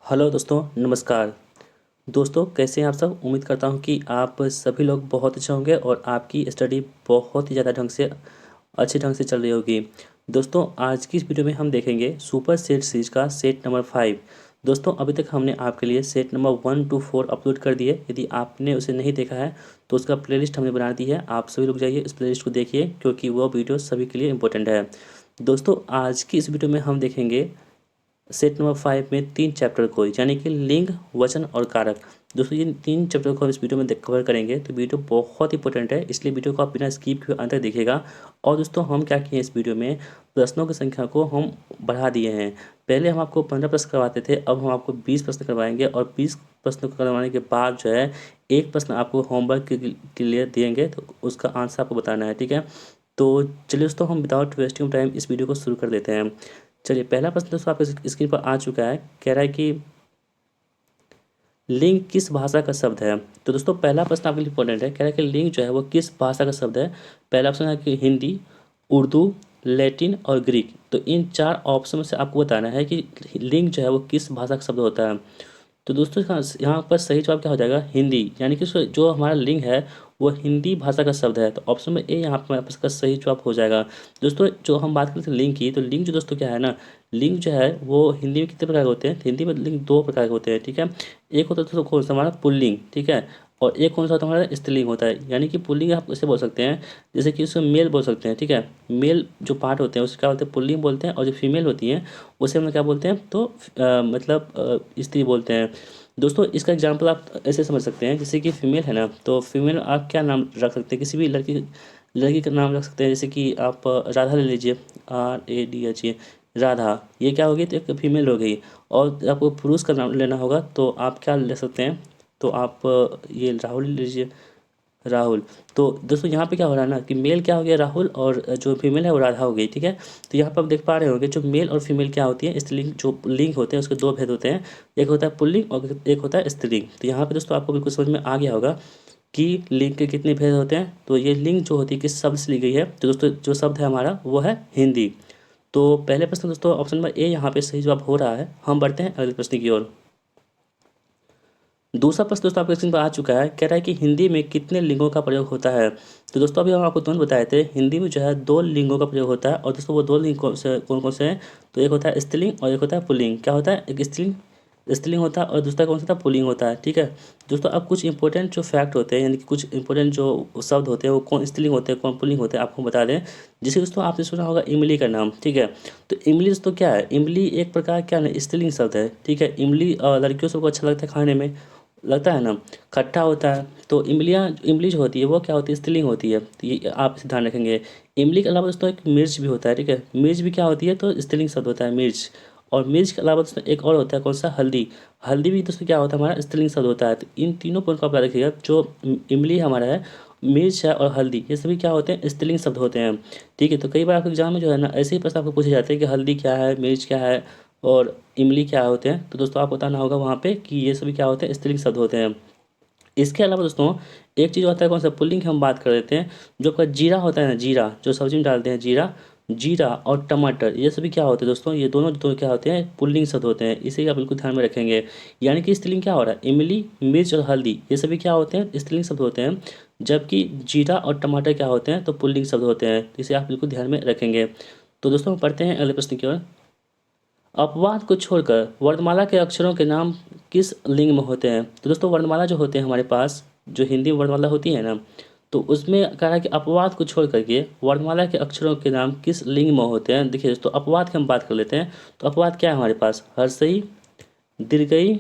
Hello दोस्तों, नमस्कार। दोस्तों, कैसे हैं आप सब? उम्मीद करता हूं कि आप सभी लोग बहुत अच्छे होंगे और आपकी स्टडी बहुत ही ज़्यादा अच्छे ढंग से चल रही होगी। दोस्तों, आज की इस वीडियो में हम देखेंगे सुपर सेट सीरीज का सेट नंबर 5। दोस्तों, अभी तक हमने आपके लिए सेट नंबर 1 to 4 अपलोड कर दिए। यदि आपने उसे नहीं देखा है तो उसका प्लेलिस्ट हमने बना दी है। आप सभी लोग जाइए इस प्लेलिस्ट को देखिए, क्योंकि वो वीडियो सभी के लिए इंपॉर्टेंट है। दोस्तों, आज की इस वीडियो में हम देखेंगे सेट नंबर 5 में 3 चैप्टर को, यानी कि लिंग, वचन और कारक। दोस्तों, ये 3 चैप्टर को हम इस वीडियो में कवर करेंगे, तो वीडियो बहुत इंपॉर्टेंट है, इसलिए वीडियो को आप बिना स्किप किए अंत तक देखिएगा। और दोस्तों, हम क्या किए इस वीडियो में, प्रश्नों की संख्या को हम बढ़ा दिए हैं। पहले हम आपको 15 प्रश्न करवाते थे, अब हम आपको 20 प्रश्न करवाएंगे और 20 प्रश्नों को करवाने के बाद जो है एक प्रश्न आपको होमवर्क के लिए देंगे, तो उसका आंसर आपको बताना है। ठीक है, तो चलिए दोस्तों, हम विदाउट वेस्टिंग टाइम इस वीडियो को शुरू कर देते हैं। चलिए, पहला प्रश्न दोस्तों आपके स्क्रीन पर आ चुका है। कह रहा है कि लिंग किस भाषा का शब्द है। तो दोस्तों, पहला प्रश्न आपके लिए इंपॉर्टेंट है। कह रहा है कि लिंग जो है वो किस भाषा का शब्द है। पहला ऑप्शन है कि हिंदी, उर्दू, लैटिन और ग्रीक। तो इन 4 ऑप्शन में से आपको बताना है कि लिंग जो है वो किस भाषा का शब्द होता है। तो दोस्तों, यहाँ पर सही जवाब क्या हो जाएगा, हिंदी। यानी कि जो हमारा लिंग है वो हिंदी भाषा का शब्द है। तो ऑप्शन में ए यहाँ पर हमारे पास का सही जवाब हो जाएगा। दोस्तों, जो हम बात करते हैं लिंग की, तो लिंग जो दोस्तों क्या है ना, लिंग जो है वो हिंदी में कितने प्रकार के होते हैं। हिंदी में लिंग 2 प्रकार के होते हैं। ठीक है, एक होता है दोस्तों कौन सा, हमारा पुल्लिंग। ठीक है, और एक कौन सा होता है हमारा, स्त्रीलिंग होता है। यानी कि पुल्लिंग आप इसे बोल सकते हैं, जैसे कि उसमें मेल बोल सकते हैं। ठीक है, मेल जो पार्ट होते हैं उसको क्या बोलते हैं, पुल्लिंग बोलते हैं। और जो फीमेल होती हैं उसे हम लोग क्या बोलते हैं, तो मतलब स्त्री बोलते हैं। दोस्तों, इसका एग्जांपल आप ऐसे समझ सकते हैं, जैसे कि फीमेल है ना, तो फीमेल आप क्या नाम रख सकते हैं, किसी भी लड़की लड़की का नाम रख सकते हैं। जैसे कि आप राधा ले लीजिए, RADH, राधा। ये क्या होगी, तो एक फीमेल हो गई। और आपको पुरुष का नाम लेना होगा तो आप क्या ले सकते हैं, तो आप ये राहुल ले लीजिए, राहुल। तो दोस्तों, यहाँ पे क्या हो रहा है ना, कि मेल क्या हो गया राहुल, और जो फीमेल है वो राधा हो गई। ठीक है, तो यहाँ पर आप देख पा रहे होंगे जो मेल और फीमेल क्या होती है, स्त्रीलिंग जो लिंग होते हैं उसके 2 भेद होते हैं। एक होता है पुल्लिंग और एक होता है स्त्रीलिंग। तो यहाँ पे दोस्तों आपको बिल्कुल समझ में आ गया होगा कि लिंग के कितने भेद होते हैं। तो ये लिंग जो होती है किस शब्द से ली गई है, तो दोस्तों जो शब्द है हमारा वो है हिंदी। तो पहले प्रश्न दोस्तों ऑप्शन नंबर ए यहाँ पे सही जवाब हो रहा है। हम बढ़ते हैं अगले प्रश्न की ओर। दूसरा प्रश्न दोस्तों आपके स्क्रीन पर आ चुका है। कह रहा है कि हिंदी में कितने लिंगों का प्रयोग होता है। तो दोस्तों, अभी हम आपको तुरंत बताए थे, हिंदी में जो है 2 लिंगों का प्रयोग होता है। और दोस्तों वो 2 लिंग कौन कौन से हैं, तो एक होता है स्त्रीलिंग और एक होता है पुल्लिंग। क्या होता है, एक स्त्रीलिंग होता है और दूसरा कौन सा था, पुल्लिंग होता है। ठीक है दोस्तों, अब कुछ इंपॉर्टेंट जो फैक्ट होते हैं, यानी कि कुछ इंपॉर्टेंट जो शब्द होते हैं वो कौन स्त्रीलिंग होते हैं कौन पुल्लिंग होते हैं, आपको बता दें। जैसे दोस्तों आपने सुना होगा इमली का नाम। ठीक है, तो इमली दोस्तों क्या है, इमली एक प्रकार क्या है, स्त्रीलिंग शब्द है। ठीक है, इमली लड़कियों सबको अच्छा लगता है खाने में, लगता है ना, खट्टा होता है। तो इमली जो होती है वो क्या होती है, स्त्रीलिंग होती है। तो ये आप इसे ध्यान रखेंगे। इमली के अलावा दोस्तों एक मिर्च भी होता है। ठीक है, मिर्च भी क्या होती है, तो स्त्रीलिंग शब्द होता है, मिर्च। और मिर्च के अलावा दोस्तों एक और होता है, कौन सा, हल्दी। हल्दी भी दोस्तों क्या होता है, हमारा स्त्रीलिंग शब्द होता है। तो इन तीनों पॉइंट को आप याद रखिएगा, जो इमली हमारा है, मिर्च है और हल्दी, ये सभी क्या होते हैं, स्त्रीलिंग शब्द होते हैं। ठीक है, तो कई बार आपके एग्जाम में जो है ना ऐसे ही प्रश्न आपको पूछे जाते हैं कि हल्दी क्या है, मिर्च क्या है और इमली क्या होते हैं। तो दोस्तों आपको बताना होगा वहाँ पे कि ये सभी क्या होते हैं, स्त्रीलिंग शब्द होते हैं। इसके अलावा दोस्तों एक चीज़ होता है, कौन सा, पुल्लिंग की हम बात कर लेते हैं। जो आपका जीरा होता है ना, जीरा जो सब्जी में डालते हैं, जीरा, जीरा और टमाटर, ये सभी क्या होते हैं दोस्तों, ये दोनों क्या होते हैं, पुल्लिंग शब्द होते हैं। इसे आप बिल्कुल ध्यान में रखेंगे। यानी कि स्त्रीलिंग क्या हो रहा है, इमली, मिर्च और हल्दी, ये सभी क्या होते हैं, स्त्रीलिंग शब्द होते हैं। जबकि जीरा और टमाटर क्या होते हैं, तो पुल्लिंग शब्द होते हैं। तो इसे आप बिल्कुल ध्यान में रखेंगे। तो दोस्तों हम पढ़ते हैं अगले प्रश्न की ओर। अपवाद को छोड़कर वर्णमाला के अक्षरों के नाम किस लिंग में होते हैं। तो दोस्तों वर्णमाला जो होते हैं हमारे पास, जो हिंदी में वर्णमाला होती है ना, तो उसमें कहा है कि अपवाद को छोड़ करके वर्णमाला के अक्षरों के नाम किस लिंग में होते हैं। देखिए दोस्तों, अपवाद की हम बात कर लेते हैं। तो अपवाद क्या है हमारे पास, हर्षई, दीर्घई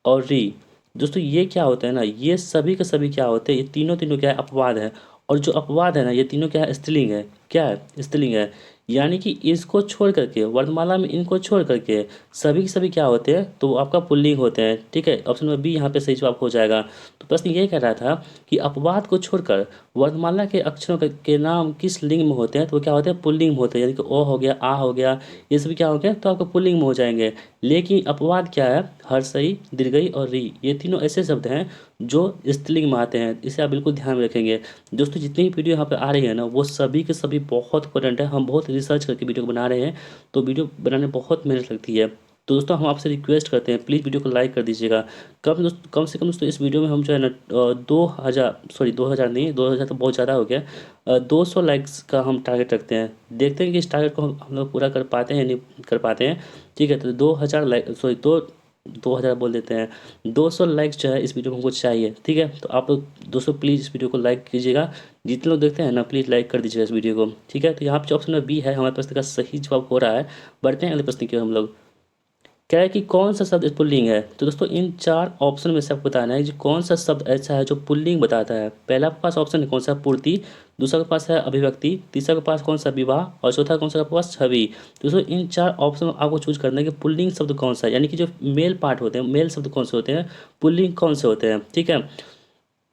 और री। दोस्तों ये क्या होता है ना, ये सभी के सभी क्या होते हैं, ये तीनों तीनों क्या है, अपवाद है। और जो अपवाद है ना, ये तीनों क्या है, स्त्रीलिंग है। क्या है, स्त्रीलिंग है। यानी कि इसको छोड़ करके, वर्णमाला में इनको छोड़ करके सभी के सभी क्या होते हैं, तो आपका पुल्लिंग होते हैं। ठीक है, ऑप्शन नंबर बी यहाँ पे सही जवाब हो जाएगा। तो प्रश्न ये कह रहा था कि अपवाद को छोड़कर वर्णमाला के अक्षरों के नाम किस लिंग में होते हैं, तो वो क्या होते हैं, पुल्लिंग में होते हैं। यानी कि ओ हो गया, आ हो गया, ये सभी क्या हो गया, तो आपको पुल्लिंग में हो जाएंगे। लेकिन अपवाद क्या है, हर्षई, दीर्घई और री, ये तीनों ऐसे शब्द हैं जो स्त्रीलिंग में आते हैं। इसे आप बिल्कुल ध्यान में रखेंगे। दोस्तों जितनी भी वीडियो यहाँ पे आ रही है ना, वो सभी के सभी बहुत इंपॉर्टेंट है। हम बहुत रिसर्च करके वीडियो को बना रहे हैं, तो वीडियो बनाने में बहुत मेहनत लगती है। तो दोस्तों हम आपसे रिक्वेस्ट करते हैं प्लीज़ वीडियो को लाइक कर दीजिएगा। कम से कम दोस्तों इस वीडियो में हम जो है ना 2000 सॉरी 2000 नहीं, 2000 तो बहुत ज़्यादा हो गया, 200 लाइक्स का हम टारगेट रखते हैं। देखते हैं कि इस टारगेट को हम लोग पूरा कर पाते हैं नहीं कर पाते हैं। ठीक है, तो 2000 लाइक सॉरी 2000 बोल देते हैं, 200 लाइक्स जो है इस वीडियो को हमको चाहिए। ठीक है, तो आप लोग दोस्तों प्लीज़ इस वीडियो को लाइक कीजिएगा। जितने लोग देखते हैं ना प्लीज़ लाइक कर दीजिएगा इस वीडियो को। ठीक है, तो यहाँ पे जो ऑप्शन में बी है हमारे प्रश्न का सही जवाब हो रहा है। बढ़ते हैं अगले प्रश्न की ओर हम लोग। क्या है कि कौन सा शब्द पुल्लिंग है? तो दोस्तों इन 4 ऑप्शन में से आपको बताना है कि कौन सा शब्द ऐसा है जो पुल्लिंग बताता है। पहला आपके पास ऑप्शन है कौन सा? पूर्ति। दूसरा के पास है अभिव्यक्ति। तीसरा के पास कौन सा? विवाह। और चौथा कौन सा आपके पास? छवि। दोस्तों इन 4 ऑप्शन में आपको चूज करना है कि पुल्लिंग शब्द कौन सा है, यानी कि जो मेल पार्ट होते हैं, मेल शब्द कौन से होते हैं, पुल्लिंग कौन से होते हैं। ठीक है,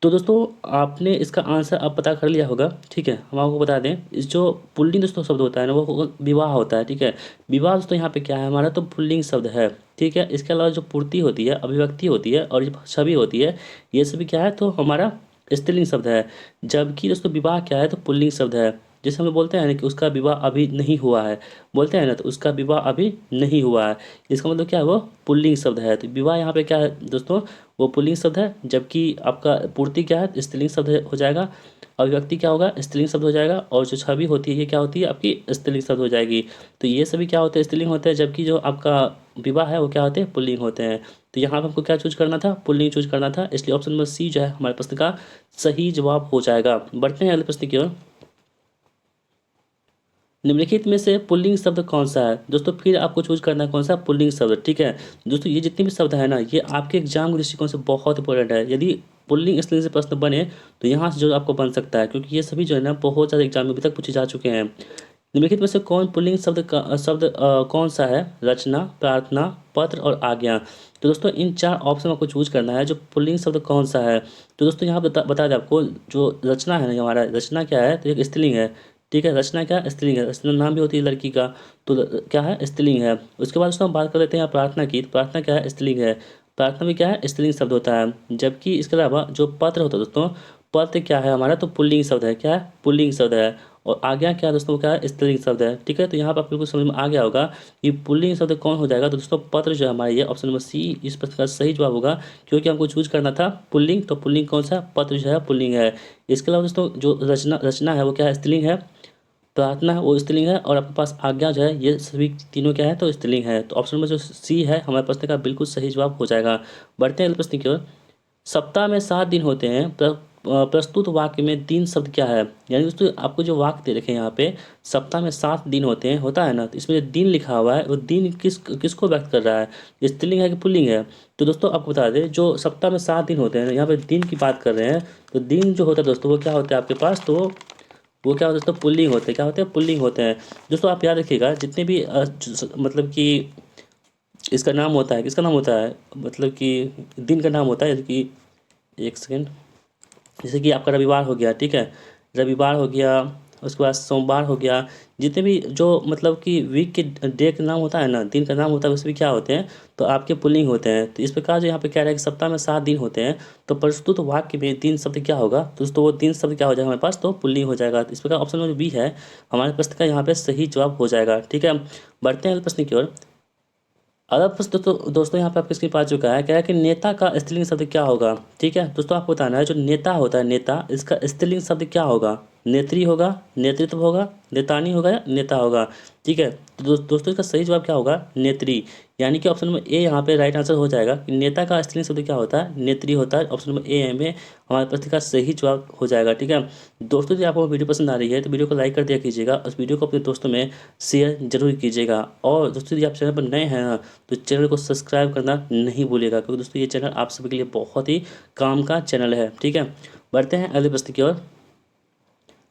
तो दोस्तों आपने इसका आंसर अब पता कर लिया होगा। ठीक है, हम आपको बता दें इस जो पुल्लिंग दोस्तों शब्द होता है ना वो विवाह होता है। ठीक है, विवाह दोस्तों यहाँ पे क्या है हमारा? तो पुल्लिंग शब्द है। ठीक है, इसके अलावा जो पूर्ति होती है, अभिव्यक्ति होती है और जो छवि होती है, ये सभी क्या है? तो हमारा स्त्रीलिंग शब्द है। जबकि दोस्तों विवाह क्या है? तो पुल्लिंग शब्द है। जैसे हम लोग बोलते हैं ना कि उसका विवाह अभी नहीं हुआ है, बोलते हैं ना, तो उसका विवाह अभी नहीं हुआ है, इसका मतलब क्या है? वो पुल्लिंग शब्द है। तो विवाह यहाँ पे क्या है दोस्तों? वो पुल्लिंग शब्द है। जबकि आपका पूर्ति क्या है? स्त्रीलिंग शब्द हो जाएगा। अभिव्यक्ति क्या होगा? स्त्रीलिंग शब्द हो जाएगा। और जो छवि होती है ये क्या होती है? आपकी स्त्रीलिंग शब्द हो जाएगी। तो ये सभी क्या होते हैं? स्त्रीलिंग होते हैं। जबकि जो आपका विवाह है वो क्या होते हैं? पुल्लिंग होते हैं। तो यहाँ पर हमको क्या चूज करना था? पुल्लिंग चूज करना था, इसलिए ऑप्शन नंबर सी जो है हमारे प्रश्न का सही जवाब हो जाएगा। बढ़ते हैं अगले प्रश्न की ओर। निम्नलिखित में से पुल्लिंग शब्द कौन सा है? दोस्तों फिर आपको चूज करना है कौन सा? पुल्लिंग शब्द। ठीक है, दोस्तों ये जितने भी शब्द है ना ये आपके एग्जाम के दृष्टिकोण से बहुत इंपॉर्टेंट है। यदि पुल्लिंग स्त्रीलिंग से प्रश्न बने तो यहाँ से जो आपको बन सकता है, क्योंकि ये सभी जो है ना बहुत ज़्यादा एग्जाम में अभी तक पूछे जा चुके हैं। निम्नलिखित में से कौन पुल्लिंग शब्द कौन सा है? रचना, प्रार्थना, पत्र और आज्ञा। तो दोस्तों इन 4 ऑप्शन आपको चूज करना है जो पुल्लिंग शब्द कौन सा है। तो दोस्तों यहाँ बता दें आपको, जो रचना है ना हमारा, रचना क्या है? तो एक स्त्रीलिंग है। ठीक है, रचना क्या है? स्त्रीलिंग है। रचना नाम भी होती है लड़की का, तो क्या है? स्त्रीलिंग है। उसके बाद दोस्तों हम बात कर लेते हैं प्रार्थना की। तो प्रार्थना क्या है? स्त्रीलिंग है। प्रार्थना भी क्या है? स्त्रीलिंग शब्द होता है। जबकि इसके अलावा जो पत्र होता है दोस्तों, पत्र क्या है हमारा? तो पुल्लिंग शब्द है। क्या है? पुल्लिंग शब्द है। और आज्ञा क्या है दोस्तों? क्या है? स्त्रीलिंग शब्द है। ठीक है, तो यहाँ पर आप बिल्कुल समझ में आ गया होगा कि पुल्लिंग शब्द कौन हो जाएगा। तो दोस्तों पत्र जो है हमारा, ये ऑप्शन नंबर सी इस प्रश्न का सही जवाब होगा, क्योंकि हमको चूज करना था पुल्लिंग। तो पुल्लिंग कौन सा? पत्र जो है पुल्लिंग है। इसके अलावा दोस्तों जो रचना है वो क्या है? स्त्रीलिंग है। प्रार्थना है वो स्त्रीलिंग है। और आपके पास आज्ञा जो है ये सभी तीनों क्या है? तो स्त्रीलिंग है। तो ऑप्शन में जो सी है हमारे प्रश्न का बिल्कुल सही जवाब हो जाएगा। बढ़ते हैं अगले प्रश्न की ओर। सप्ताह में 7 दिन होते हैं, प्रस्तुत वाक्य में दिन शब्द क्या है? यानी दोस्तों आपको जो वाक्य दे रखे हैं यहाँ पे, सप्ताह में 7 दिन होते हैं, होता है ना, तो इसमें जो दिन लिखा हुआ है वो दिन किसको व्यक्त कर रहा है? स्त्रीलिंग है कि पुल्लिंग है? तो दोस्तों आपको बता दें जो सप्ताह में 7 दिन होते हैं, यहाँ पे दिन की बात कर रहे हैं, तो दिन जो होता है दोस्तों वो क्या होता है आपके पास? तो वो क्या होता है दोस्तों? पुल्लिंग होते हैं। क्या होते हैं? पुल्लिंग होते हैं। दोस्तों आप याद रखिएगा जितने भी मतलब कि इसका नाम होता है, किसका नाम होता है, मतलब कि दिन का नाम होता है, जैसे कि एक सेकेंड, जैसे कि आपका रविवार हो गया। ठीक है, रविवार हो गया, उसके बाद सोमवार हो गया। जितने भी जो मतलब कि वीक के डे का नाम होता है ना, दिन का नाम होता है, उसमें क्या होते हैं? तो आपके पुल्लिंग होते हैं। तो इस प्रकार जो यहाँ पे कह रहा है कि सप्ताह में 7 दिन होते हैं, तो प्रस्तुत वाक्य में दिन शब्द क्या होगा? तो दोस्तों वो दिन शब्द क्या हो जाएगा हमारे पास? तो पुल्लिंग हो जाएगा। तो इस प्रकार ऑप्शन नंबर बी है हमारे प्रश्न का यहाँ पे सही जवाब हो जाएगा। ठीक है, बढ़ते हैं अगले प्रश्न की ओर। अगला प्रश्न दोस्तों यहाँ पे आपके स्क्रीन पर आ चुका है। क्या है कि नेता का स्त्रीलिंग शब्द क्या होगा? ठीक है, दोस्तों आपको बताना है जो नेता होता है, नेता, इसका स्त्रीलिंग शब्द क्या होगा? नेत्री होगा, नेतृत्व होगा, नेतानी होगा या नेता होगा? ठीक है, तो दोस्तों इसका सही जवाब क्या होगा? नेत्री। यानी कि ऑप्शन नंबर ए यहाँ पे राइट आंसर हो जाएगा कि नेता का स्त्रीलिंग शब्द क्या होता है? नेत्री होता है। ऑप्शन नंबर ए में हमारे प्रश्न का सही जवाब हो जाएगा। ठीक है दोस्तों, यदि आपको वीडियो पसंद आ रही है तो वीडियो को लाइक कर दिया कीजिएगा, उस वीडियो को अपने दोस्तों में शेयर जरूर कीजिएगा। और दोस्तों यदि आप चैनल पर नए हैं ना तो चैनल को सब्सक्राइब करना नहीं भूलिएगा, क्योंकि दोस्तों ये चैनल आप सभी के लिए बहुत ही काम का चैनल है। ठीक है, बढ़ते हैं अगले प्रश्न की ओर।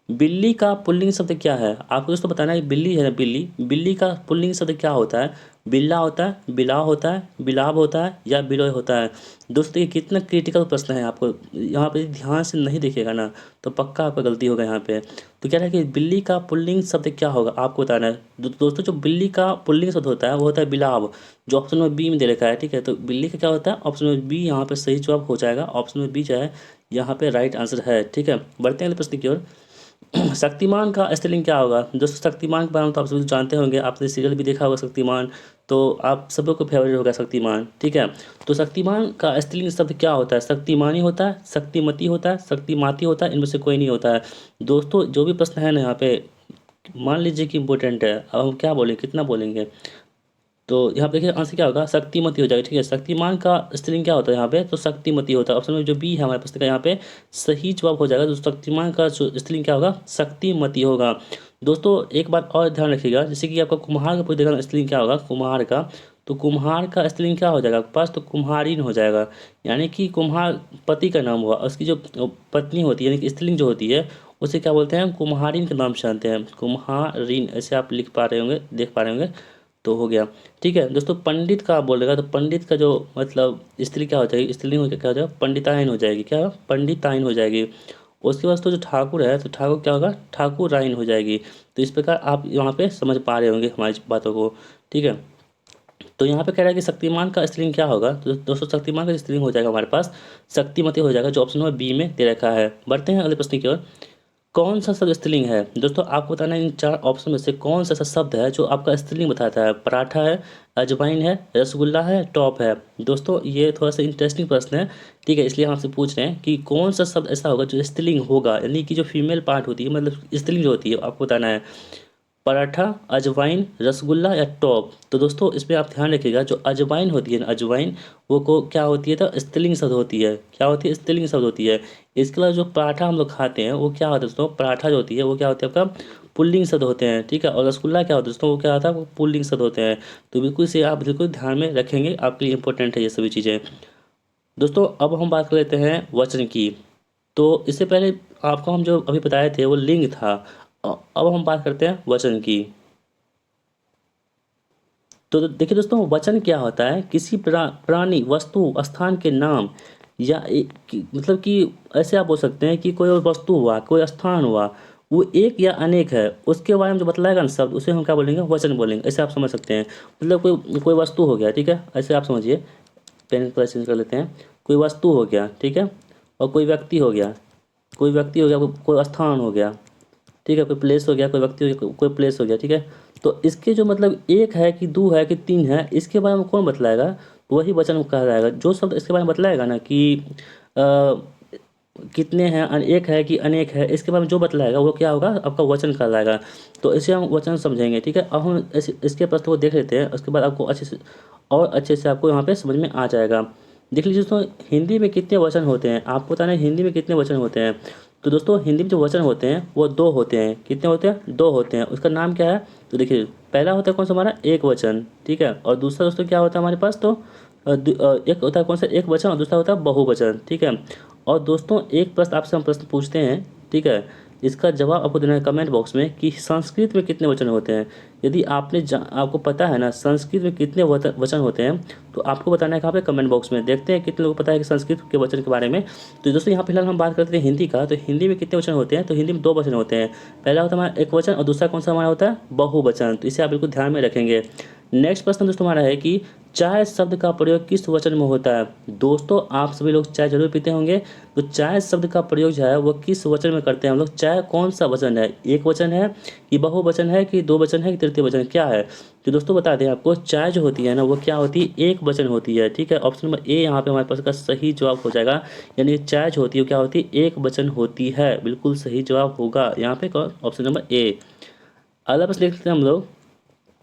बिल्ली का पुल्लिंग शब्द क्या है? आपको दोस्तों बताना है कि बिल्ली है ना, बिल्ली, बिल्ली का पुल्लिंग शब्द क्या होता है? बिल्ला होता है, बिलाव होता है, बिलाव होता है या बिलोय होता है? दोस्तों ये कितना क्रिटिकल प्रश्न है, आपको यहाँ पे ध्यान से नहीं देखिएगा ना तो पक्का आपका गलती होगा यहाँ पे। तो क्या है कि बिल्ली का पुल्लिंग शब्द क्या होगा आपको बताना है। दोस्तों जो बिल्ली का पुल्लिंग शब्द होता है वो होता है बिलाव, जो ऑप्शन नंबर बी में दे रखा है। ठीक है, तो बिल्ली का क्या होता है? ऑप्शन नंबर बी यहाँ पे सही जवाब हो जाएगा। ऑप्शन नंबर बी जो है यहाँ पे राइट आंसर है। ठीक है, बढ़ते हैं अगले प्रश्न की ओर। शक्तिमान का स्पेलिंग क्या होगा दोस्तों? शक्तिमान के बारे में तो आप सभी जानते होंगे, आपने सीरियल भी देखा होगा शक्तिमान, तो आप सब लोग को फेवरेट होगा शक्तिमान, ठीक है। तो शक्तिमान का स्पेलिंग शब्द क्या होता है? शक्तिमानी होता है, शक्तिमती होता है, शक्तिमाती होता है, इनमें से कोई नहीं होता है। दोस्तों जो भी प्रश्न है ना यहाँ पे, मान लीजिए कि इम्पोर्टेंट है, अब हम क्या बोलेंगे, कितना बोलेंगे, तो यहाँ पे देखिए आंसर क्या होगा, शक्तिमती हो जाएगा, ठीक है। शक्तिमान का स्पेलिंग क्या होता है यहाँ पे? तो शक्तिमती होता है। ऑप्शन में जो बी है हमारे पास का यहाँ पे सही जवाब हो जाएगा। तो शक्तिमान का जो स्पेलिंग क्या होगा? शक्तिमती होगा। दोस्तों एक बात और ध्यान रखिएगा, जैसे कि आपका कुम्हार का पूछ देगा स्पेलिंग क्या होगा कुम्हार का, तो कुम्हार का स्पेलिंग क्या हो जाएगा आपके पास? तो कुम्हारिन हो जाएगा। यानी कि कुम्हार पति का नाम हुआ, उसकी जो पत्नी होती है यानी कि स्त्रीलिंग जो होती है उसे क्या बोलते हैं? कुम्हारिन के नाम से जानते हैं, कुम्हारिन, ऐसे आप लिख पा रहे होंगे, देख पा रहे होंगे, तो हो गया, ठीक है। दोस्तों पंडित का आप बोलेगा तो पंडित का जो मतलब स्त्री क्या हो जाएगी? स्त्रीलिंग हो क्या हो जाएगा? पंडिताइन हो जाएगी। क्या? पंडिताइन हो जाएगी। उसके बाद तो जो ठाकुर है तो ठाकुर क्या होगा? ठाकुराइन हो जाएगी। तो इस प्रकार आप यहाँ पे समझ पा रहे होंगे हमारी बातों को, ठीक है। तो यहाँ पे कह रहा है कि शक्तिमान का स्त्रीलिंग क्या होगा? तो दोस्तों शक्तिमान का स्त्रीलिंग हो जाएगा हमारे पास शक्तिमती हो जाएगा, जो ऑप्शन नंबर बी में दे रखा है। बढ़ते हैं अगले प्रश्न की ओर। कौन सा शब्द स्त्रीलिंग है? दोस्तों आपको बताना है इन चार ऑप्शन में से कौन सा ऐसा शब्द है जो आपका स्त्रीलिंग बताता है। पराठा है, अजवाइन है, रसगुल्ला है, टॉप है। दोस्तों ये थोड़ा सा इंटरेस्टिंग प्रश्न है, ठीक है, इसलिए हम आपसे पूछ रहे हैं कि कौन सा शब्द ऐसा होगा जो स्त्रीलिंग होगा, यानी कि जो फीमेल पार्ट होती है मतलब स्त्रीलिंग जो होती है आपको बताना है। पराठा, अजवाइन, रसगुल्ला या टॉप। तो दोस्तों इसमें आप ध्यान रखिएगा, जो अजवाइन होती है ना, अजवाइन वो को क्या होती है? तो स्त्रीलिंग शब्द होती है। क्या होती है? स्त्रीलिंग शब्द होती है। इसके अलावा जो पराठा हम लोग खाते हैं वो क्या होता है दोस्तों? पराठा जो होती है वो क्या होती है आपका? पुल्लिंग शब्द होते हैं, ठीक है। और रसगुल्ला क्या होता है दोस्तों? वो क्या होता है? वो पुल्लिंग शब्द होते हैं। तो बिल्कुल इसे आप बिल्कुल ध्यान में रखेंगे, आपके लिए इंपॉर्टेंट है ये सभी चीज़ें। दोस्तों अब हम बात कर लेते हैं वचन की। तो इससे पहले आपको हम जो अभी बताए थे वो लिंग था, अब हम बात करते हैं वचन की। तो देखिए दोस्तों वचन क्या होता है? किसी प्राणी, वस्तु, स्थान के नाम या मतलब कि ऐसे आप बोल सकते हैं कि कोई और वस्तु हुआ, कोई स्थान हुआ, वो एक या अनेक है, उसके बारे में जो बतलाएगा ना शब्द, उसे हम क्या बोलेंगे? वचन बोलेंगे। ऐसे आप समझ सकते हैं। मतलब कोई कोई वस्तु हो गया, ठीक है, ऐसे आप समझिए। पेन को चेंज कर लेते हैं। कोई वस्तु हो गया, ठीक है, और कोई व्यक्ति हो गया, कोई व्यक्ति हो गया, कोई स्थान हो गया, ठीक है, कोई प्लेस हो गया, कोई व्यक्ति हो गया, कोई प्लेस हो गया, ठीक है। तो इसके जो मतलब एक है कि दो है कि तीन है, इसके बारे में कौन बतलाएगा? वही वचन कहा जाएगा। जो शब्द इसके बारे में बतलाएगा ना कि कितने हैं, एक है कि अनेक है, इसके बारे में जो बतलाएगा वो क्या होगा? आपका वचन कहलाएगा। तो इसे हम वचन समझेंगे, ठीक है। अब हम इसके प्रश्न को देख लेते हैं, उसके बाद आपको अच्छे से और अच्छे से आपको यहाँ पे समझ में आ जाएगा। देख लीजिए दोस्तों, हिंदी में कितने वचन होते हैं? आपको बताना है हिंदी में कितने वचन होते हैं। तो दोस्तों हिंदी में जो वचन होते हैं वो दो होते हैं। कितने होते हैं? दो होते हैं। उसका नाम क्या है? तो देखिए पहला होता है कौन सा हमारा? एक वचन, ठीक है। और दूसरा दोस्तों क्या होता है हमारे पास? तो एक होता है कौन सा? एक वचन, और दूसरा होता है बहुवचन, ठीक है। और दोस्तों एक प्रश्न आपसे हम प्रश्न पूछते हैं, ठीक है, इसका जवाब आपको देना है कमेंट बॉक्स में कि संस्कृत में कितने वचन होते हैं। यदि आपको पता है ना संस्कृत में कितने वचन होते हैं, तो आपको बताना है कहाँ पे? कमेंट बॉक्स में। देखते हैं कितने लोगों को पता है कि संस्कृत के वचन के बारे में। तो दोस्तों यहाँ फिलहाल हम बात करते हैं हिंदी का। तो हिंदी में कितने वचन होते हैं? तो हिंदी में दो वचन होते हैं। पहला होता है हमारा एक वचन, और दूसरा कौन सा हमारा होता है? बहुवचन। तो इसे आप बिल्कुल ध्यान में रखेंगे। नेक्स्ट प्रश्न दोस्तों हमारा है कि चाय शब्द का प्रयोग किस वचन में होता है? दोस्तों आप सभी लोग चाय जरूर पीते होंगे, तो चाय शब्द का प्रयोग जो है वो किस वचन में करते हैं हम लोग? चाय कौन सा वचन है? एक वचन है कि बहुवचन है कि दो वचन है कि तृतीय वचन क्या है? तो दोस्तों बता दें आपको, चाय जो होती है ना वो क्या होती है? एक वचन होती है, ठीक है। ऑप्शन नंबर ए यहाँ पे हमारे पास का सही जवाब हो जाएगा। यानी चाय जो होती है वो क्या होती है? एक वचन होती है। बिल्कुल सही जवाब होगा यहाँ पे ऑप्शन नंबर ए। अगला प्रश्न देख लेते हैं हम लोग।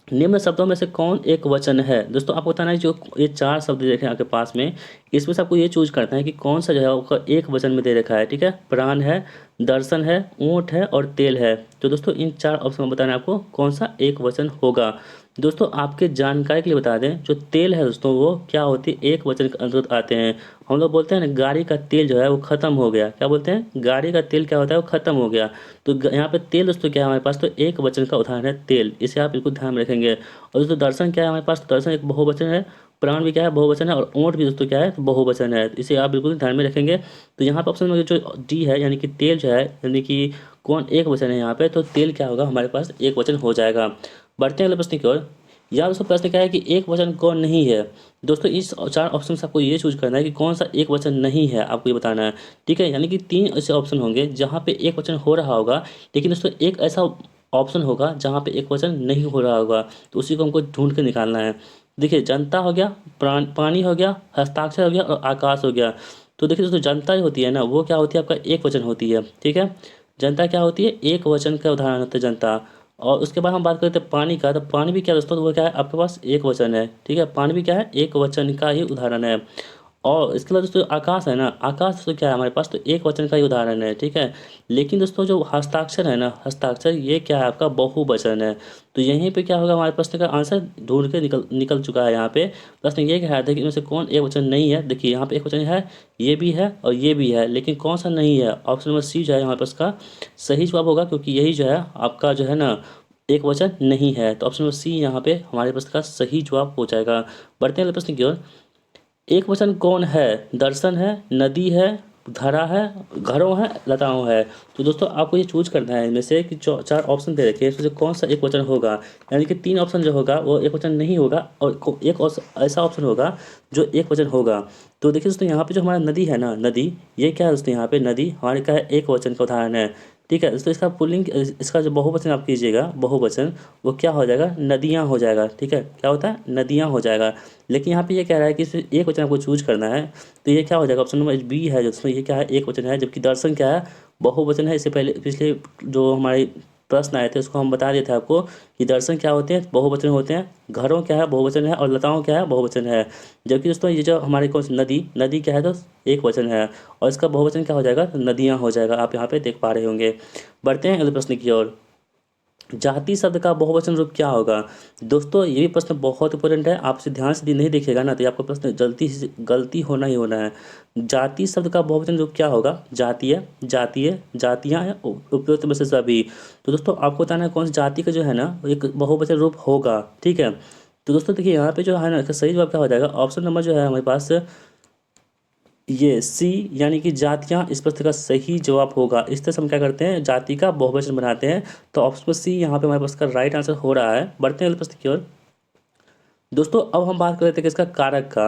निम्न शब्दों में से कौन एक वचन है? दोस्तों आपको बताना है जो ये चार शब्द देखे आपके पास में, इसमें से आपको ये चूज करना है कि कौन सा जो है उसका एक वचन में दे रखा है, ठीक है। प्राण है, दर्शन है, ऊँट है और तेल है। तो दोस्तों इन चार ऑप्शन में बताना है आपको कौन सा एक वचन होगा। दोस्तों आपके जानकारी के लिए बता दें, जो तेल है दोस्तों वो क्या होती है? एक वचन के अंतर्गत आते हैं। हम लोग बोलते हैं ना गाड़ी का तेल जो है वो खत्म हो गया। क्या बोलते हैं? गाड़ी का तेल क्या होता है? वो खत्म हो गया। तो यहाँ पे तेल दोस्तों क्या है हमारे पास? तो एक वचन का उदाहरण है तेल। इसे आप बिल्कुल ध्यान में रखेंगे। और दोस्तों दर्शन क्या है हमारे पास? तो दर्शन एक बहुवचन है। प्राण भी क्या है? बहुवचन है। और ऊँट भी दोस्तों क्या है? तो बहुवचन है। इसे आप बिल्कुल ध्यान में रखेंगे। तो यहाँ पर ऑप्शन में जो डी है यानी कि तेल जो है, यानी कि कौन एक वचन है यहाँ पे? तो तेल क्या होगा हमारे पास? एक वचन हो जाएगा। बढ़ते हैं अगले प्रश्न की ओर। यहाँ दोस्तों प्रश्न क्या है कि एक वचन कौन नहीं है। दोस्तों इस 4 ऑप्शन से आपको ये चूज करना है कि कौन सा एक वचन नहीं है, आपको ये बताना है। ठीक है, यानी कि 3 ऐसे ऑप्शन होंगे जहाँ पे एक वचन हो रहा होगा, लेकिन दोस्तों एक ऐसा ऑप्शन होगा जहाँ पे एक वचन नहीं हो रहा होगा, तो उसी को हमको ढूंढ के निकालना है। देखिए, जनता हो गया, पानी हो गया, हस्ताक्षर हो गया और आकाश हो गया। तो देखिए दोस्तों, जनता जो होती है ना, वो क्या होती है, आपका एक वचन होती है। ठीक है, जनता क्या होती है, एक वचन का उदाहरण होता है जनता। और उसके बाद हम बात करते हैं पानी का, तो पानी भी क्या दोस्तों, तो वो क्या है, आपके पास एक वचन है। ठीक है, पानी भी क्या है, एक वचन का ही उदाहरण है। और इसके बाद दोस्तों आकाश है ना, आकाश दोस्तों क्या है हमारे पास, तो एक वचन का ही उदाहरण है। ठीक है, लेकिन दोस्तों जो हस्ताक्षर है ना, हस्ताक्षर ये क्या है, आपका बहुवचन है। तो यहीं पे क्या होगा, हमारे प्रश्न का आंसर ढूंढ के निकल निकल चुका है। यहाँ पे प्रश्न ये कह रहा था कि इनमें से कौन एक वचन नहीं है। देखिए यहाँ पे एक वचन है, ये भी है और ये भी है, लेकिन कौन सा नहीं है। ऑप्शन नंबर सी जो है हमारे पास का सही जवाब होगा, क्योंकि यही जो है आपका जो है ना एक वचन नहीं है। तो ऑप्शन नंबर सी यहाँ पे हमारे प्रश्न का सही जवाब हो जाएगा। बढ़ते हैं अगले प्रश्न की ओर। एक वचन कौन है, दर्शन है, नदी है, धरा है, घरों है, लताओं है। तो दोस्तों आपको ये चूज करना है इनमें से कि 4 ऑप्शन दे रखे हैं, इसमें से कौन सा एक वचन होगा। यानी कि 3 ऑप्शन जो होगा वो एक वचन नहीं होगा, और एक और ऐसा ऑप्शन होगा जो एक वचन होगा। तो देखिए दोस्तों, यहाँ पे जो हमारा नदी है ना, नदी ये क्या है दोस्तों, यहाँ पे नदी हमारे क्या है, एक वचन का उदाहरण है। ठीक है दोस्तों, इसका पुल्लिंग, इसका जो बहुवचन आप कीजिएगा, बहुवचन वो क्या हो जाएगा, नदियाँ हो जाएगा। ठीक है, क्या होता है, नदियाँ हो जाएगा। लेकिन यहाँ पे ये कह रहा है कि इसमें एक वचन आपको चूज करना है, तो ये क्या हो जाएगा, ऑप्शन नंबर बी है जो, इसमें ये क्या है, एक वचन है, जबकि दर्शन क्या है, बहुवचन है। इससे पहले पिछले जो हमारे प्रश्न आए थे उसको हम बता दिए थे आपको कि दर्शन क्या होते हैं, बहुवचन होते हैं, घरों क्या है, बहुवचन है, और लताओं क्या है, बहुवचन है। जबकि दोस्तों ये जो हमारे कौन सी नदी, नदी क्या है दोस्त, एक वचन है, और इसका बहुवचन क्या हो जाएगा, तो नदियाँ हो जाएगा। आप यहाँ पे देख पा रहे होंगे। बढ़ते हैं अगले प्रश्न की ओर। जाति शब्द का बहुवचन रूप क्या होगा। दोस्तों ये भी प्रश्न बहुत इंपॉर्टेंट है, आप इसे ध्यान से नहीं देखिएगा ना, तो ये आपको प्रश्न गलती होना ही होना है। जाति शब्द का बहुवचन रूप क्या होगा, जातीय, जातीय, जातियाँ हैं, उपयुक्त में से सभी। तो दोस्तों आपको बताना है कौन सी जाति का जो है ना एक बहुवचन रूप होगा। ठीक है, तो दोस्तों देखिए यहाँ पे जो है ना, इसका सही जवाब क्या हो जाएगा, ऑप्शन नंबर जो है हमारे पास ये सी, यानी कि जातियाँ इस प्रश्न का सही जवाब होगा। इस तरह से हम क्या करते हैं, जाति का बहुवचन बनाते हैं। तो ऑप्शन सी यहाँ पे हमारे पास का राइट आंसर हो रहा है। बढ़ते हैं अगले प्रश्न की ओर। दोस्तों अब हम बात कर रहे थे किसका, कारक का।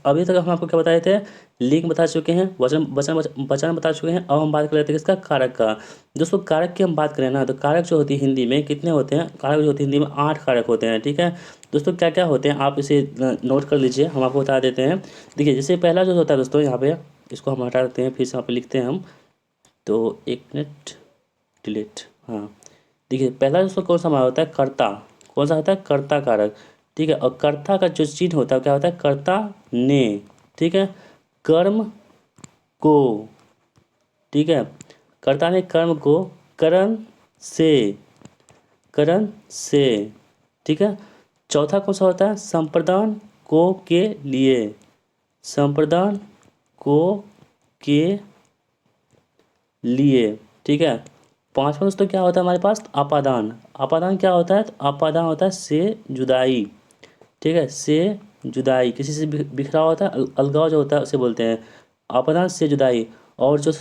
अभी तक हम आपको क्या बताए थे, लिंग बता चुके हैं, वचन वचन वचन बता चुके हैं। अब हम बात कर रहे थे किसका, कारक का। दोस्तों कारक की हम बात करें ना, तो कारक जो होती है हिंदी में कितने होते हैं, कारक जो होती है हिंदी में 8 कारक होते हैं। ठीक है दोस्तों, क्या क्या होते हैं आप इसे नोट कर लीजिए, हम आपको बता देते हैं। देखिए जैसे पहला जो होता है दोस्तों, यहाँ पे इसको हम हटा देते हैं, फिर से यहाँ पे लिखते हैं हम। तो 1 मिनट, डिलीट, हाँ। देखिए पहला दोस्तों कौन सा हमारा होता है, कर्ता। कौन सा होता है, कर्ता कारक। ठीक है, और कर्ता का जो चिन्ह होता है क्या होता है, कर्ता ने। ठीक है, कर्म को। ठीक है, कर्ता ने कर्म को करण से, करण से। ठीक है, चौथा कौन सा होता है, संप्रदान को के लिए, संप्रदान को के लिए। ठीक है, पांचवा दोस्तों क्या होता है हमारे पास, अपादान। अपादान क्या होता है, तो अपादान होता है से जुदाई। ठीक है, से जुदाई, किसी से बिखरा होता है, अलगाव जो होता है उसे बोलते हैं अपादान से जुदाई। और जो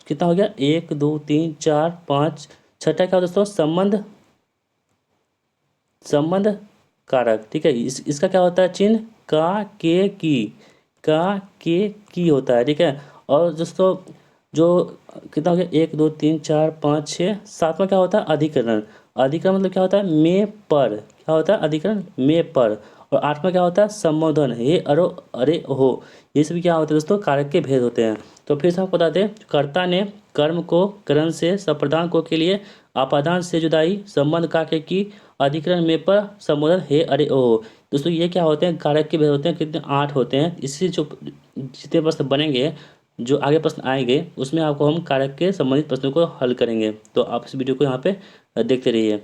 कितना हो गया, 1 2 3 4 5, छठा क्या होता है दोस्तों, संबंध, संबंध कारक। ठीक है, इसका क्या होता है चिन्ह, का के की, का के की होता है। ठीक है, और दोस्तों जो कितना हो गया, 1 2 3 4 5 6, सातवां क्या होता है, अधिकरण। अधिकरण मतलब क्या होता है, में पर, क्या होता है, अधिकरण में पर। और आठवां क्या होता है, संबोधन, हे अरो अरे हो। ये सभी क्या होते हैं दोस्तों, कारक के भेद होते हैं। तो फिर से आपको बता दें, कर्ता ने कर्म को करण से, संप्रदान को के लिए, आपादान से जुदाई, संबंध का के की, अधिकरण में पर, संबोधन हे अरे ओ। दोस्तों ये क्या होते हैं, कारक के भेद होते हैं, कितने, 8 होते हैं। इससे जो जितने प्रश्न बनेंगे, जो आगे प्रश्न आएंगे, उसमें आपको हम कारक के संबंधित प्रश्नों को हल करेंगे। तो आप इस वीडियो को यहाँ पे देखते रहिए।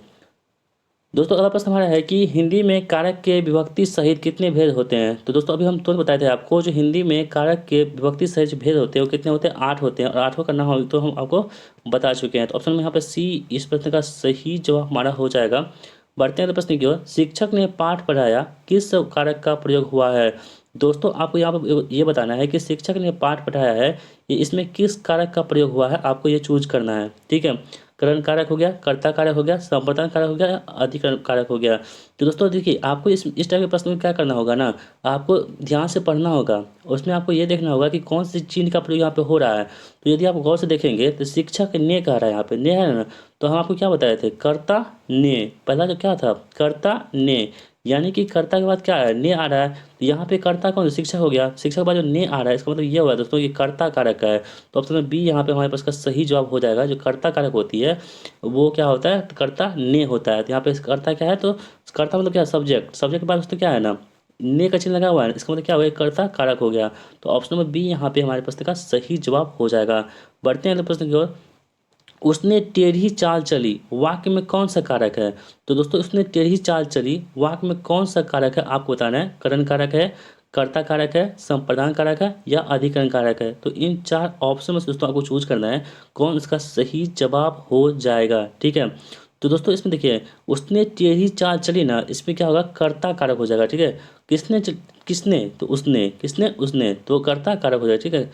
दोस्तों अगला प्रश्न हमारा है कि हिंदी में कारक के विभक्ति सहित कितने भेद होते हैं। तो दोस्तों अभी हम तुरंत बताए थे आपको, जो हिंदी में कारक के विभक्ति सहित जो भेद होते हैं वो कितने होते हैं, 8 होते हैं। और 8 करना हो तो हम आपको बता चुके हैं। तो ऑप्शन में यहाँ पे सी इस प्रश्न का सही जवाब हमारा हो जाएगा। बढ़ते हैं प्रश्न की ओर। शिक्षक ने पाठ पढ़ाया, किस कारक का प्रयोग हुआ है। दोस्तों आपको यहाँ पर ये बताना है कि शिक्षक ने पाठ पढ़ाया है, ये इसमें किस कारक का प्रयोग हुआ है, आपको ये चूज करना है। ठीक है, करण कारक हो गया, कर्ता कारक हो गया, संप्रदान कारक हो गया, अधिकरण कारक हो गया। तो दोस्तों देखिए, आपको इस टाइप के प्रश्न में क्या करना होगा ना, आपको ध्यान से पढ़ना होगा। उसमें आपको ये देखना होगा कि कौन सी चिन्ह का प्रयोग यहाँ पे हो रहा है। तो यदि आप गौर से देखेंगे तो शिक्षक ने कह रहा है, यहाँ पे ने है ना, तो हम आपको क्या बताए थे, कर्ता ने। पहला जो क्या था, कर्ता ने, यानी कि कर्ता के बाद क्या है, ने आ रहा है। तो यहाँ पे कर्ता कौन, शिक्षक हो गया। शिक्षक के बाद जो ने आ रहा है, इसका मतलब ये हुआ दोस्तों कि कर्ता कारक है। तो ऑप्शन में बी यहाँ पे हमारे पास का सही जवाब हो जाएगा। जो कर्ता कारक होती है वो क्या होता है, कर्ता ने होता है। तो यहाँ पे कर्ता क्या है, तो कर्ता मतलब क्या, सब्जेक्ट। सब्जेक्ट के बाद दोस्तों क्या है ना, ने का चिन्ह लगा हुआ है, इसका मतलब क्या हो गया, कर्ता कारक हो गया। तो ऑप्शन नंबर बी यहाँ पे हमारे प्रश्न का सही जवाब हो जाएगा। बढ़ते हैं अगले प्रश्न की ओर। उसने टेढ़ी चाल चली, वाक्य में कौन सा कारक है। तो दोस्तों उसने टेढ़ी चाल चली, वाक्य में कौन सा कारक है आपको बताना है। करण कारक है, कर्ता कारक है, संप्रदान कारक है, या अधिकरण कारक है। तो इन 4 ऑप्शन में से दोस्तों आपको चूज करना है कौन इसका सही जवाब हो जाएगा। ठीक है, तो दोस्तों इसमें देखिए, उसने टेढ़ी चाल चली ना, इसमें क्या होगा, कर्ता कारक हो जाएगा। ठीक है, किसने, तो उसने, किसने, उसने, तो कर्ता कारक हो जाएगा। ठीक है,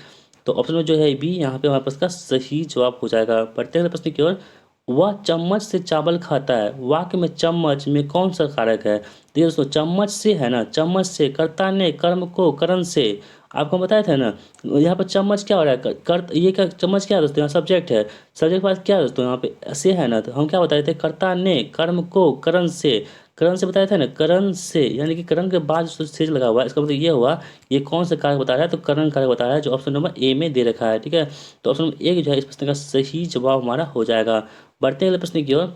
तो ऑप्शन में जो है बी यहाँ पे हमारे पास का सही जवाब हो जाएगा। बढ़ते हैं प्रश्न की ओर। वह चम्मच से चावल खाता है, वाक्य में चम्मच में कौन सा कारक है। देखिए दोस्तों, चम्मच से है ना, चम्मच से, कर्ता ने कर्म को करण से, आपको बताया था ना। यहाँ पर चम्मच क्या हो रहा है, ये क्या, चम्मच क्या है दोस्तों, यहाँ सब्जेक्ट है। सब्जेक्ट के बाद क्या है दोस्तों, यहाँ पे से है ना, तो हम क्या बताए थे, कर्ता ने कर्म को करण से, करण से बताया था ना, करण से, यानी कि करण के बाद जो से लगा हुआ है, इसका मतलब ये हुआ, ये कौन सा कारक बता रहा है, तो करण कारक बता रहा है, जो ऑप्शन नंबर ए में दे रखा है। ठीक है, तो ऑप्शन नंबर ए जो है इस प्रश्न का सही जवाब हमारा हो जाएगा। बढ़ते हैं अगले प्रश्न की ओर।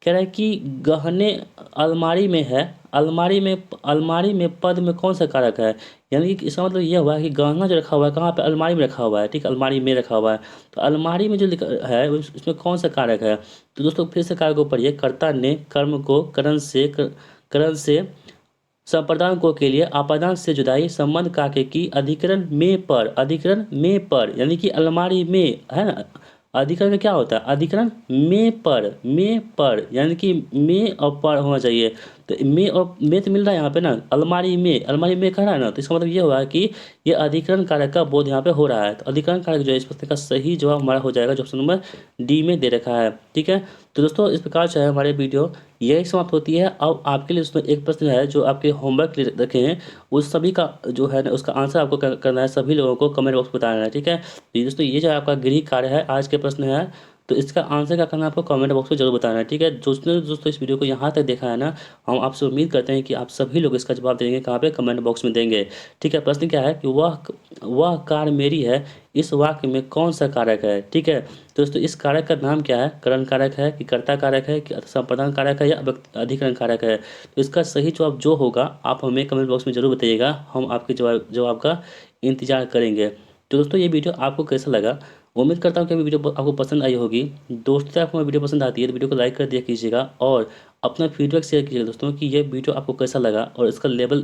कह रहा है कि गहने अलमारी में है, अलमारी में पद में कौन सा कारक है। यानी कि इसका मतलब ये हुआ है कि गहना जो रखा हुआ है कहाँ पे, अलमारी में रखा हुआ है। ठीक है, अलमारी में रखा हुआ है, तो अलमारी में जो लिखा है इसमें कौन सा कारक है। तो दोस्तों फिर से कारक को पढ़िए, कर्ता ने कर्म को करण से, संप्रदान को के लिए, आपादान से जुदाई, संबंध काके की, अधिकरण में पर, यानी कि अलमारी में है ना। अधिकरण में क्या होता है, अधिकरण में पर, यानी कि में और पर होना चाहिए। तो में और में तो मिल रहा है यहाँ पे ना, अलमारी में कह रहा है ना, तो इसका मतलब ये हुआ कि ये अधिकरण कारक का बोध यहाँ पे हो रहा है। तो अधिकरण कारक जो है इस प्रश्न का सही जवाब हमारा हो जाएगा, जो ऑप्शन नंबर डी में दे रखा है। ठीक है, तो दोस्तों इस प्रकार जो है हमारे वीडियो यही समाप्त होती है। अब आपके लिए उसमें एक प्रश्न है जो आपके होमवर्क रखे हैं, उस सभी का जो है ना उसका आंसर आपको करना है, सभी लोगों को कमेंट बॉक्स में बताना है। ठीक है, तो दोस्तों ये जो आपका गृह कार्य है, आज के प्रश्न है, तो इसका आंसर क्या करना है आपको कमेंट बॉक्स में जरूर बताना है। ठीक है, दोस्तों इस वीडियो को यहाँ तक देखा है ना, हम आपसे उम्मीद करते हैं कि आप सभी लोग इसका जवाब देंगे, कहाँ पे, कमेंट बॉक्स में देंगे। ठीक है, प्रश्न क्या है कि वह कार मेरी है, इस वाक्य में कौन सा कारक है। ठीक है, तो दोस्तों इस कारक का नाम क्या है, करण कारक है कि कर्ता कारक है कि संप्रदान कारक है या अधिकरण कारक है। तो इसका सही जवाब जो होगा आप हमें कमेंट बॉक्स में जरूर बताइएगा, हम आपके जवाब का इंतजार करेंगे। तो दोस्तों ये वीडियो आपको कैसा लगा, उम्मीद करता हूँ कि वीडियो आपको पसंद आई होगी। दोस्तों आपको मेरी वीडियो पसंद आती है तो वीडियो को लाइक कर दिया कीजिएगा, और अपना फीडबैक शेयर कीजिएगा दोस्तों कि ये वीडियो आपको कैसा लगा और इसका लेवल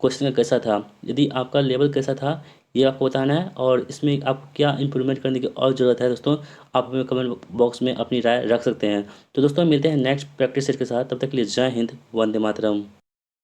क्वेश्चन का कैसा था। यदि आपका लेवल कैसा था ये आपको बताना है, और इसमें आपको क्या इंप्रूवमेंट करने की और ज़रूरत है दोस्तों, आप हमें कमेंट बॉक्स में अपनी राय रख सकते हैं। तो दोस्तों मिलते हैं नेक्स्ट प्रैक्टिस सेट के साथ, तब तक के लिए जय हिंद, वंदे मातरम।